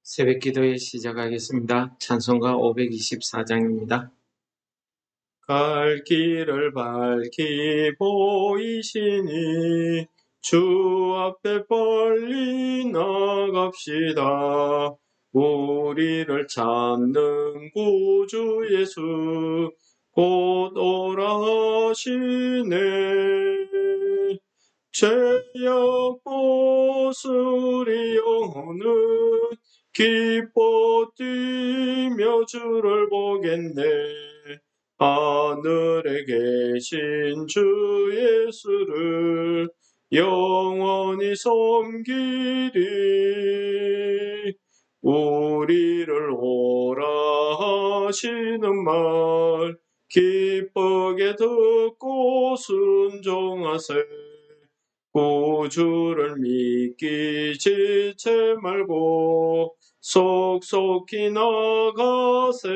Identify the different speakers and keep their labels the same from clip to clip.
Speaker 1: 새벽 기도에 시작하겠습니다. 찬송가 524장입니다. 갈 길을 밝히 보이시니 주 앞에 빨리 나갑시다. 우리를 찾는 구주 예수 곧 오라 하시네. 죄악 보수리 영혼은 기뻐 뛰며 주를 보겠네. 하늘에 계신 주 예수를 영원히 섬기리. 우리를 오라 하시는 말 기쁘게 듣고 순종하세. 구주를 믿기 지체 말고 속속히 나가세.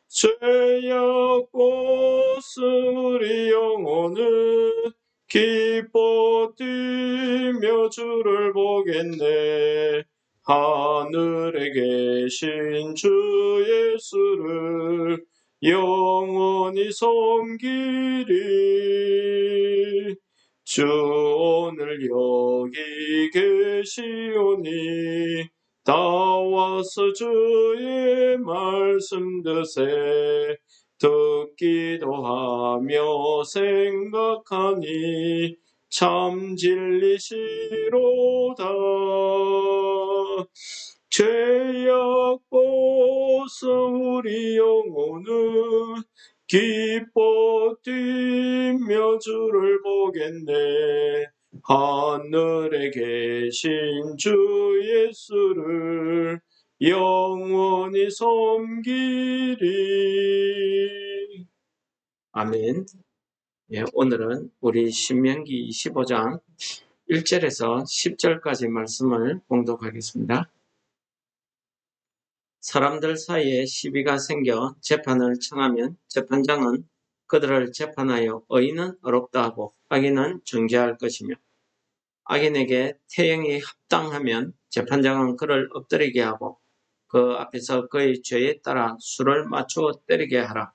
Speaker 1: 죄악 보스리 영혼은 기뻐 뛰며 주를 보겠네. 하늘에 계신 주 예수를 영원히 섬기리. 주 오늘 여기 계시오니 다 와서 주의 말씀 드세. 듣기도 하며 생각하니 참 진리시로다. 죄악 보스 우리 영혼은 기뻐 뛰며 주를 보겠네. 하늘에 계신 주 예수를 영원히 섬기리. 아멘. 오늘은 우리 신명기 25장 1절에서 10절까지 말씀을 봉독하겠습니다. 사람들 사이에 시비가 생겨 재판을 청하면 재판장은 그들을 재판하여 의인은 어렵다 하고 악인은 정죄할 것이며, 악인에게 태형이 합당하면 재판장은 그를 엎드리게 하고 그 앞에서 그의 죄에 따라 수를 맞추어 때리게 하라.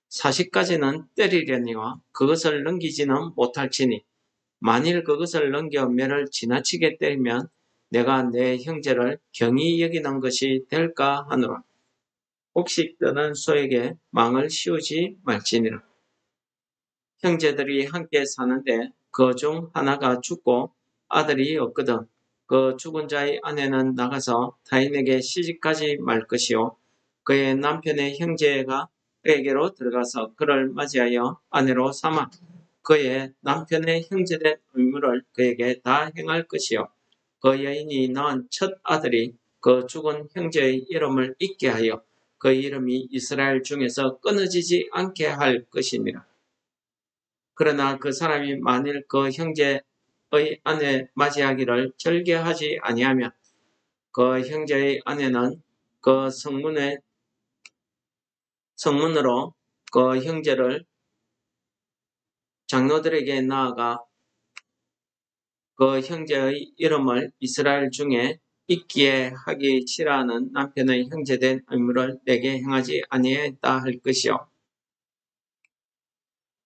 Speaker 1: 40가지는 때리려니와 그것을 넘기지는 못할지니 만일 그것을 넘겨 매를 지나치게 때리면 내가 내 형제를 경히 여기는 것이 될까 하노라. 혹시 떠난 소에게 망을 씌우지 말지니라. 형제들이 함께 사는데 그 중 하나가 죽고 아들이 없거든 그 죽은 자의 아내는 나가서 타인에게 시집가지 말 것이요, 그의 남편의 형제가 그에게로 들어가서 그를 맞이하여 아내로 삼아 그의 남편의 형제된 의무를 그에게 다 행할 것이요, 그 여인이 낳은 첫 아들이 그 죽은 형제의 이름을 잊게 하여 그 이름이 이스라엘 중에서 끊어지지 않게 할 것이니라. 그러나 그 사람이 만일 그 형제의 아내 맞이하기를 절개하지 아니하면 그 형제의 아내는 그 성문으로 그 형제를 장로들에게 나아가 그 형제의 이름을 이스라엘 중에 잊게 하기 싫어하는 남편의 형제된 의무를 내게 행하지 아니했다 할 것이요,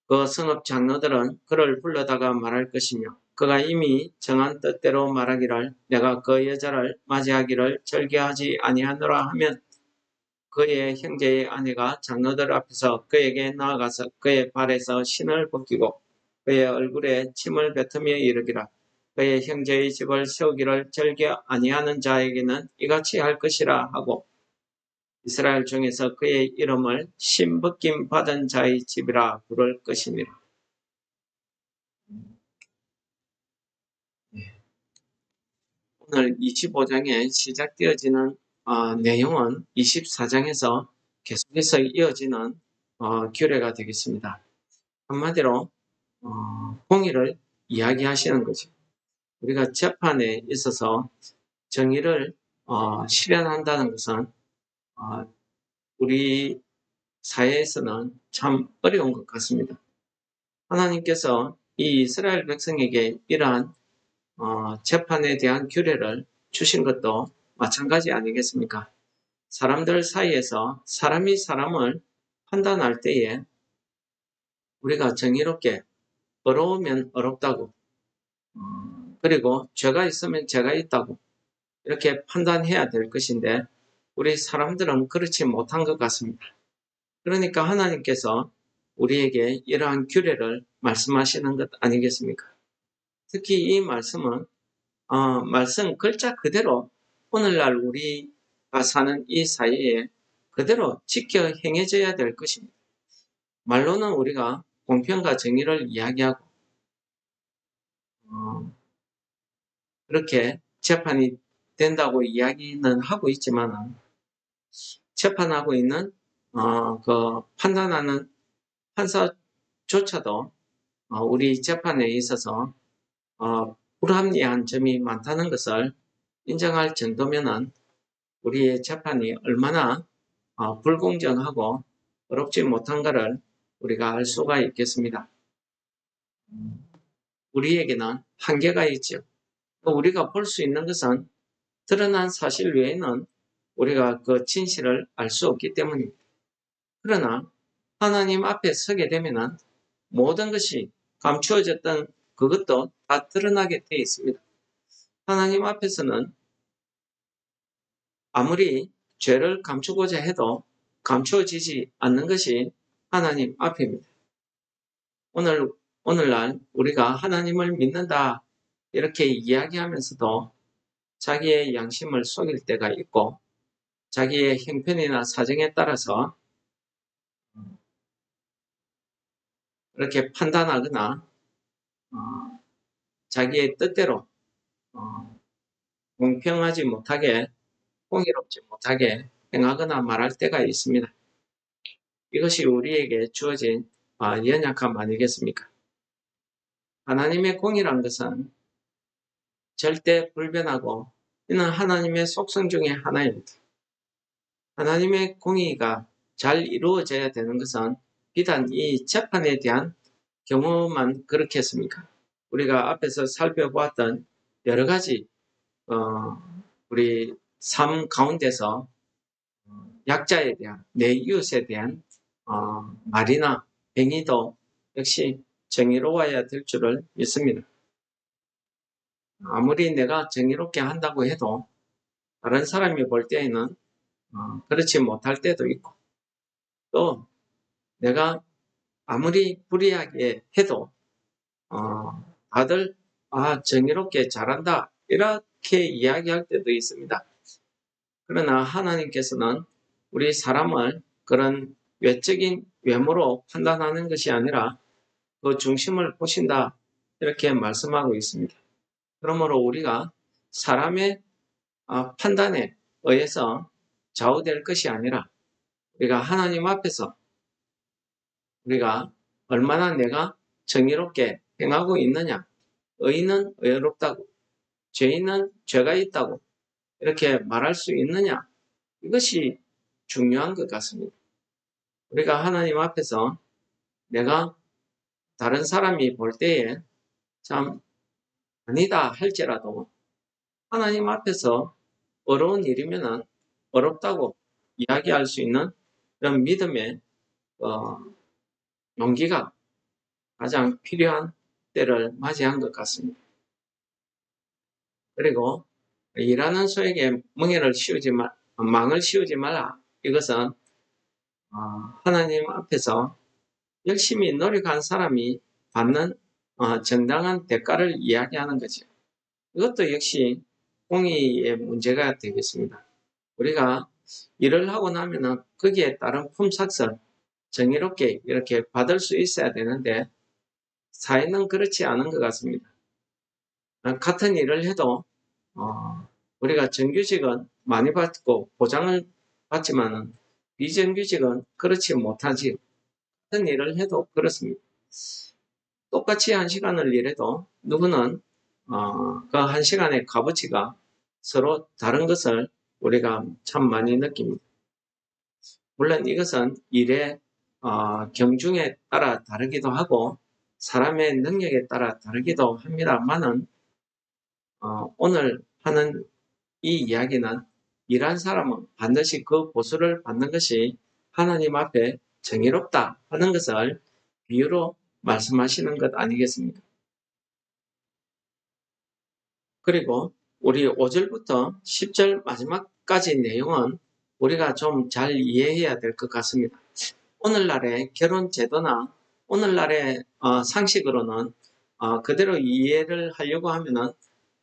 Speaker 1: 그 성읍 장로들은 그를 불러다가 말할 것이며 그가 이미 정한 뜻대로 말하기를 내가 그 여자를 맞이하기를 절개하지 아니하노라 하면 그의 형제의 아내가 장로들 앞에서 그에게 나아가서 그의 발에서 신을 벗기고 그의 얼굴에 침을 뱉으며 이르기라. 그의 형제의 집을 세우기를 절개 아니하는 자에게는 이같이 할 것이라 하고 이스라엘 중에서 그의 이름을 신벗김 받은 자의 집이라 부를 것이니라. 오늘 25장에 시작되어지는 내용은 24장에서 계속해서 이어지는 규례가 되겠습니다. 한마디로 공의를 이야기하시는 거죠. 우리가 재판에 있어서 정의를 실현한다는 것은 우리 사회에서는 참 어려운 것 같습니다. 하나님께서 이 이스라엘 백성에게 이러한 재판에 대한 규례를 주신 것도 마찬가지 아니겠습니까? 사람들 사이에서 사람이 사람을 판단할 때에 우리가 정의롭게 어려우면 어렵다고 그리고 죄가 있으면 죄가 있다고 이렇게 판단해야 될 것인데 우리 사람들은 그렇지 못한 것 같습니다. 그러니까 하나님께서 우리에게 이러한 규례를 말씀하시는 것 아니겠습니까? 특히 이 말씀은 말씀 글자 그대로 오늘날 우리가 사는 이 사회에 그대로 지켜 행해져야 될 것입니다. 말로는 우리가 공평과 정의를 이야기하고 그렇게 재판이 된다고 이야기는 하고 있지만 재판하고 있는 그 판단하는 판사조차도 우리 재판에 있어서 불합리한 점이 많다는 것을 인정할 정도면은 우리의 재판이 얼마나 불공정하고 어렵지 못한가를 우리가 알 수가 있겠습니다. 우리에게는 한계가 있죠. 우리가 볼 수 있는 것은 드러난 사실 외에는 우리가 그 진실을 알 수 없기 때문입니다. 그러나 하나님 앞에 서게 되면은 모든 것이 감추어졌던 그것도 다 드러나게 되어 있습니다. 하나님 앞에서는 아무리 죄를 감추고자 해도 감추어지지 않는 것이 하나님 앞입니다. 오늘날 우리가 하나님을 믿는다 이렇게 이야기하면서도 자기의 양심을 속일 때가 있고 자기의 형편이나 사정에 따라서 이렇게 판단하거나 자기의 뜻대로 공평하지 못하게 공의롭지 못하게 행하거나 말할 때가 있습니다. 이것이 우리에게 주어진 연약함 아니겠습니까? 하나님의 공의란 것은 절대 불변하고 이는 하나님의 속성 중에 하나입니다. 하나님의 공의가 잘 이루어져야 되는 것은 비단 이 재판에 대한 경우만 그렇겠습니까? 우리가 앞에서 살펴보았던 여러 가지 우리 삶 가운데서 약자에 대한 내 이웃에 대한 말이나 행위도 역시 정의로워야 될 줄을 믿습니다. 아무리 내가 정의롭게 한다고 해도 다른 사람이 볼 때에는 그렇지 못할 때도 있고 또 내가 아무리 불의하게 해도 다들 정의롭게 잘한다 이렇게 이야기할 때도 있습니다. 그러나 하나님께서는 우리 사람을 그런 외적인 외모로 판단하는 것이 아니라 그 중심을 보신다 이렇게 말씀하고 있습니다. 그러므로 우리가 사람의 판단에 의해서 좌우될 것이 아니라 우리가 하나님 앞에서 우리가 얼마나 내가 정의롭게 행하고 있느냐, 의인은 의롭다고, 죄인은 죄가 있다고 이렇게 말할 수 있느냐, 이것이 중요한 것 같습니다. 우리가 하나님 앞에서 내가 다른 사람이 볼 때에 참 아니다 할지라도 하나님 앞에서 어려운 일이면 어렵다고 이야기할 수 있는 그런 믿음의 용기가 가장 필요한 때를 맞이한 것 같습니다. 그리고 일하는 소에게 망을 씌우지 말라. 이것은 하나님 앞에서 열심히 노력한 사람이 받는 정당한 대가를 이야기하는 거죠. 이것도 역시 공의의 문제가 되겠습니다. 우리가 일을 하고 나면은 거기에 따른 품삯을 정의롭게 이렇게 받을 수 있어야 되는데 사회는 그렇지 않은 것 같습니다. 같은 일을 해도 우리가 정규직은 많이 받고 보장을 받지만은 비정규직은 그렇지 못하지. 같은 일을 해도 그렇습니다. 똑같이 1시간을 일해도 누구는 그 1시간의 값어치가 서로 다른 것을 우리가 참 많이 느낍니다. 물론 이것은 일의 경중에 따라 다르기도 하고 사람의 능력에 따라 다르기도 합니다만은 오늘 하는 이 이야기는 일한 사람은 반드시 그 보수를 받는 것이 하나님 앞에 정의롭다 하는 것을 비유로 말씀하시는 것 아니겠습니까? 그리고 우리 5절부터 10절 마지막까지 내용은 우리가 좀 잘 이해해야 될 것 같습니다. 오늘날의 결혼 제도나 오늘날의 상식으로는 그대로 이해를 하려고 하면은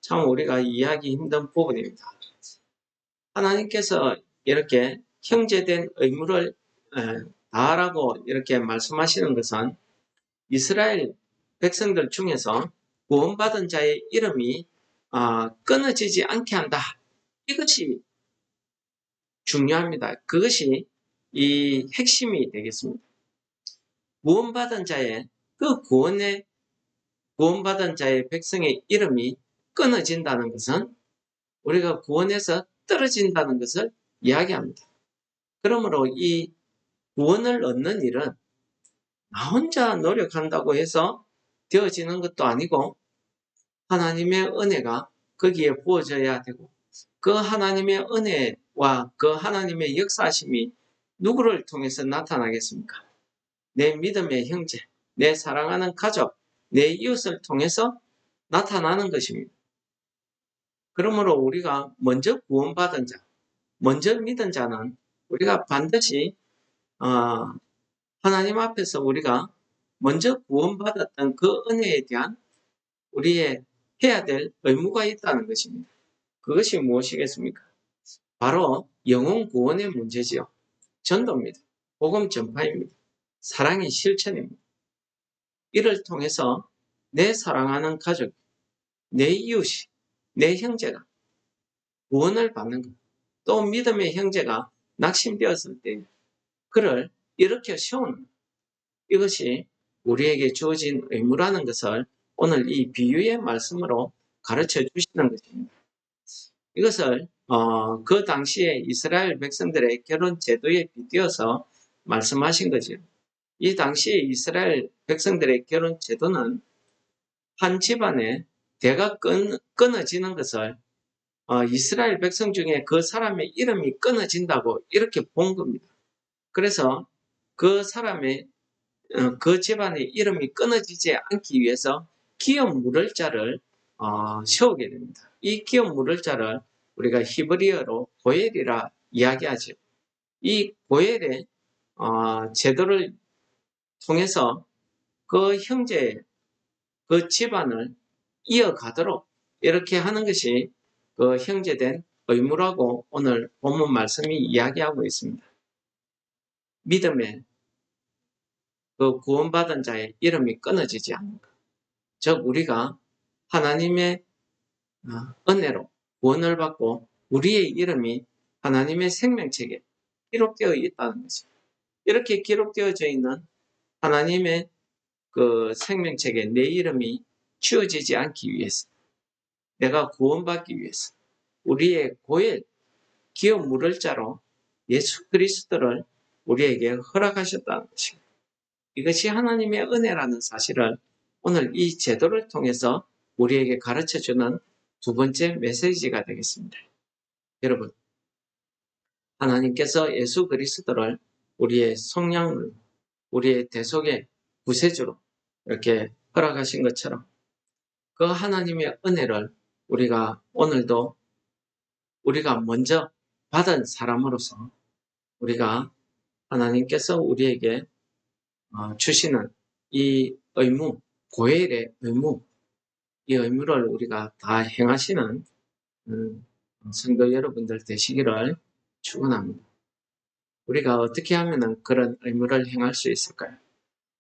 Speaker 1: 참 우리가 이해하기 힘든 부분입니다. 하나님께서 이렇게 형제된 의무를 다하라고 이렇게 말씀하시는 것은 이스라엘 백성들 중에서 구원받은 자의 이름이 끊어지지 않게 한다. 이것이 중요합니다. 그것이 이 핵심이 되겠습니다. 구원받은 자의 그 구원받은 자의 백성의 이름이 끊어진다는 것은 우리가 구원에서 떨어진다는 것을 이야기합니다. 그러므로 이 구원을 얻는 일은 나 혼자 노력한다고 해서 되어지는 것도 아니고 하나님의 은혜가 거기에 부어져야 되고 그 하나님의 은혜와 그 하나님의 역사심이 누구를 통해서 나타나겠습니까? 내 믿음의 형제, 내 사랑하는 가족, 내 이웃을 통해서 나타나는 것입니다. 그러므로 우리가 먼저 구원받은 자, 먼저 믿은 자는 우리가 반드시 하나님 앞에서 우리가 먼저 구원받았던 그 은혜에 대한 우리의 해야 될 의무가 있다는 것입니다. 그것이 무엇이겠습니까? 바로 영혼 구원의 문제지요. 전도입니다. 복음 전파입니다. 사랑의 실천입니다. 이를 통해서 내 사랑하는 가족, 내 이웃이, 내 형제가 구원을 받는 것, 또 믿음의 형제가 낙심되었을 때 그를 일으켜 세우는 이것이 우리에게 주어진 의무라는 것을 오늘 이 비유의 말씀으로 가르쳐 주시는 것입니다. 이것을 그 당시에 이스라엘 백성들의 결혼 제도에 빗대어서 말씀하신 거죠. 이 당시에 이스라엘 백성들의 결혼 제도는 한 집안에 대가 끊어지는 것을 이스라엘 백성 중에 그 사람의 이름이 끊어진다고 이렇게 본 겁니다. 그래서 그 사람의 그 집안의 이름이 끊어지지 않기 위해서 기업 물을 자를 세우게 됩니다. 이 기업 물을 자를 우리가 히브리어로 고엘이라 이야기하죠. 이 고엘의 제도를 통해서 그 형제, 그 집안을 이어가도록 이렇게 하는 것이 그 형제된 의무라고 오늘 본문 말씀이 이야기하고 있습니다. 믿음의 그 구원받은 자의 이름이 끊어지지 않는 것. 즉 우리가 하나님의 은혜로 구원을 받고 우리의 이름이 하나님의 생명책에 기록되어 있다는 것입니다. 이렇게 기록되어져 있는 하나님의 그 생명책에 내 이름이 치워지지 않기 위해서 내가 구원받기 위해서 우리의 고엘 기업 물을 자로 예수 그리스도를 우리에게 허락하셨다는 것입니다. 이것이 하나님의 은혜라는 사실을 오늘 이 제도를 통해서 우리에게 가르쳐주는 두 번째 메시지가 되겠습니다. 여러분, 하나님께서 예수 그리스도를 우리의 성령을, 우리의 대속의 구세주로 이렇게 허락하신 것처럼 그 하나님의 은혜를 우리가 오늘도 우리가 먼저 받은 사람으로서 우리가 하나님께서 우리에게 주시는 이 의무, 고엘의 의무, 이 의무를 우리가 다 행하시는 성도 여러분들 되시기를 축원합니다. 우리가 어떻게 하면 그런 의무를 행할 수 있을까요?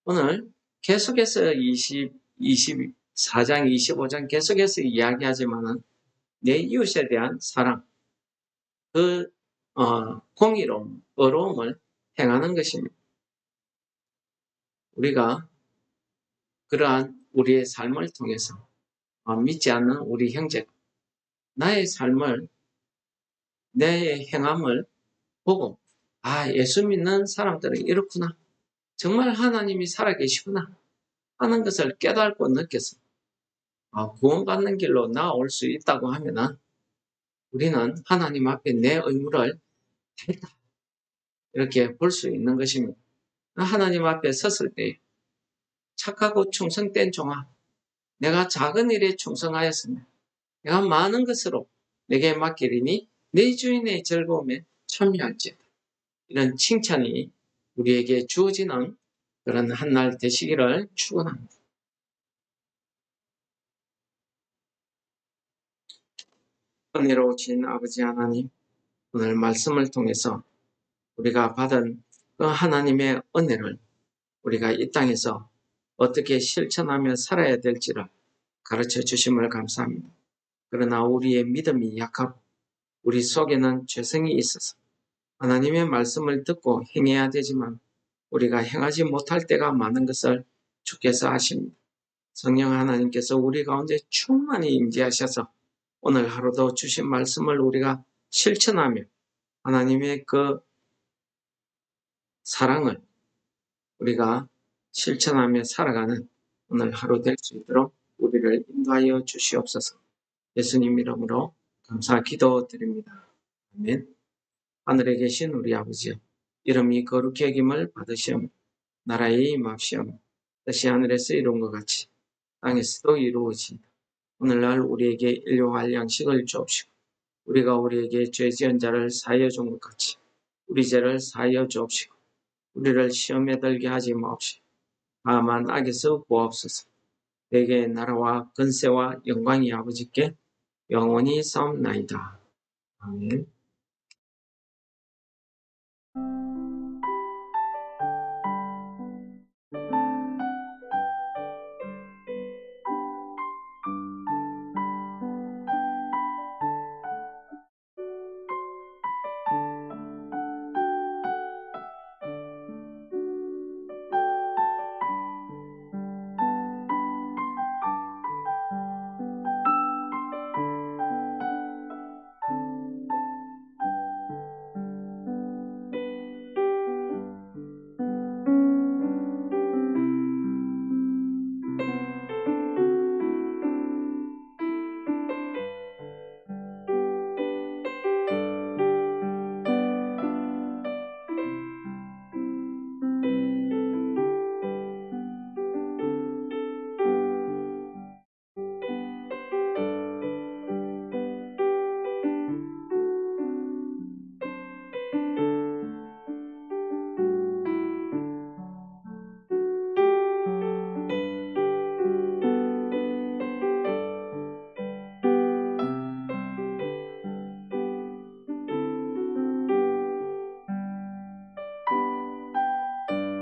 Speaker 1: 오늘 계속해서 24장, 25장 계속해서 이야기하지만은 내 이웃에 대한 사랑, 그 공의로움, 의로움을 행하는 것입니다. 우리가 그러한 우리의 삶을 통해서 믿지 않는 우리 형제, 나의 삶을, 내 행함을 보고 예수 믿는 사람들은 이렇구나. 정말 하나님이 살아계시구나 하는 것을 깨닫고 느껴서 구원받는 길로 나아올 수 있다고 하면은 우리는 하나님 앞에 내 의무를 다했다. 이렇게 볼 수 있는 것입니다. 하나님 앞에 섰을 때 착하고 충성된 종아, 내가 작은 일에 충성하였으면 내가 많은 것으로 내게 맡기리니 내 주인의 즐거움에 참여할지어다. 이런 칭찬이 우리에게 주어지는 그런 한날 되시기를 축원합니다. 은혜로우신 아버지 하나님, 오늘 말씀을 통해서 우리가 받은 그 하나님의 은혜를 우리가 이 땅에서 어떻게 실천하며 살아야 될지를 가르쳐 주심을 감사합니다. 그러나 우리의 믿음이 약하고 우리 속에는 죄성이 있어서 하나님의 말씀을 듣고 행해야 되지만 우리가 행하지 못할 때가 많은 것을 주께서 아십니다. 성령 하나님께서 우리 가운데 충만히 임재하셔서 오늘 하루도 주신 말씀을 우리가 실천하며 하나님의 그 사랑을 우리가 실천하며 살아가는 오늘 하루 될 수 있도록 우리를 인도하여 주시옵소서. 예수님 이름으로 감사 기도드립니다. 아멘. 하늘에 계신 우리 아버지여, 이름이 거룩히 여김을 받으시오며 나라의 임합시오며 뜻이 하늘에서 이룬 것 같이 땅에서도 이루어지이다. 오늘날 우리에게 일용할 양식을 주옵시고 우리가 우리에게 죄 지은 자를 사하여 준 것 같이 우리 죄를 사하여 주옵시고 우리를 시험에 들게 하지 마옵시고 다만 악에서 구하옵소서. 대개의 나라와 근세와 영광이 아버지께 영원히 싸움나이다. 아멘.